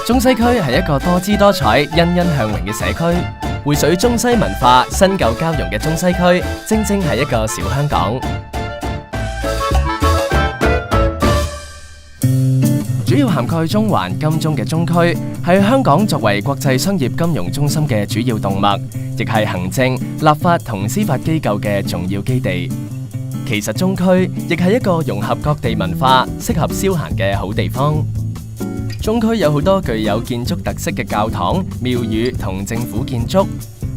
中西區係一個多姿多彩、欣欣向榮嘅社區，匯萃中西文化、新舊交融嘅中西區，正正係一個小香港。主要涵蓋中環、金鐘嘅中區，係香港作為國際商業金融中心嘅主要動脈，亦係行政、立法同司法機構嘅重要基地。其實中區亦係一個融合各地文化、適合消閒嘅好地方。中區有好多具有建築特色嘅教堂、廟宇同政府建築，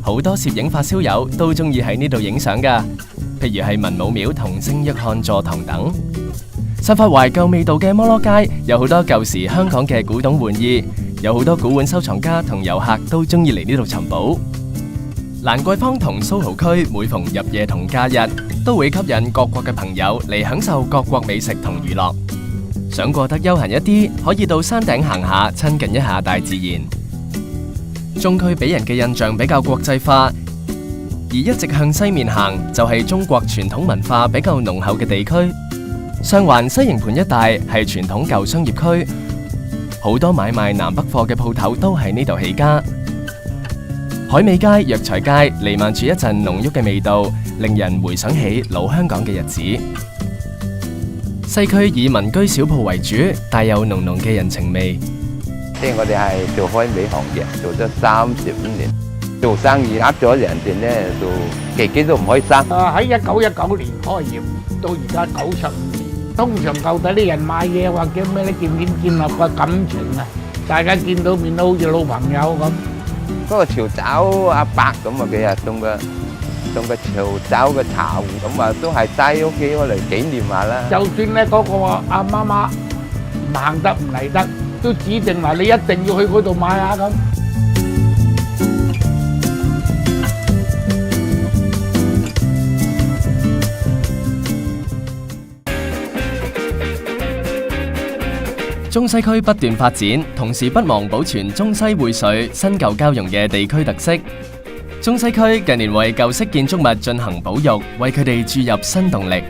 好多攝影發燒友都中意喺呢度影相㗎。譬如係文武廟同聖約翰座堂等。散發懷舊味道嘅摩羅街有好多舊時香港嘅古董玩意，有好多古玩收藏家同遊客都中意嚟呢度尋寶。蘭桂坊同蘇豪區每逢入夜同假日，都會吸引各國嘅朋友嚟享受各國美食同娛樂。想過得休閒一啲，可以到山頂行下，親近一下大自然。中區俾人嘅印象比較國際化，而一直向西面行就係中國傳統文化比較濃厚嘅地區。上環西營盤一帶係傳統舊商業區，好多買賣南北貨嘅鋪頭都喺呢度起家。海味街、藥材街彌漫住一陣濃郁嘅味道，令人回想起老香港嘅日子。西區以民居小鋪為主，帶有濃濃嘅人情味。即係我哋係做開美行業，做咗35年，做生意呃咗人哋咧，就自己都唔開心。喺1919年開業，到而家95年，通常舊底啲人買嘢或者咩咧，見面建立個感情啊，大家見到面都好似老朋友咁。嗰個潮州阿伯咁啊，佢啊送個潮州嘅茶壺咁啊，都係帶屋企攞嚟紀念下啦。就算咧嗰個阿媽媽唔行得唔嚟得，都指定話你一定要去嗰度買下咁。中西區不斷發展，同時不忘保存中西匯萃、新舊交融嘅地區特色。中西區近年為舊式建築物進行保育，為佢哋注入新動力。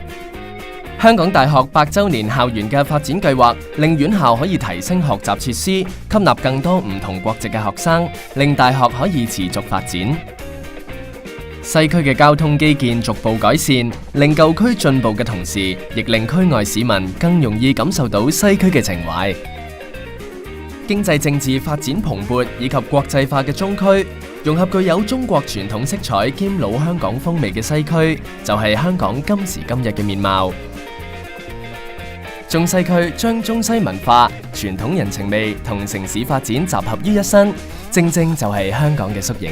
香港大學100週年校園嘅發展計劃，令院校可以提升學習設施，吸納更多唔同國籍嘅學生，令大學可以持續發展。西區嘅交通基建逐步改善，令舊區進步嘅同時，亦令區外市民更容易感受到西區嘅情懷。經濟政治發展蓬勃以及國際化嘅中區，融合具有中國傳統色彩兼老香港風味嘅西區，就係香港今時今日嘅面貌。中西區將中西文化、傳統人情味同城市發展集合於一身，正正就係香港嘅縮影。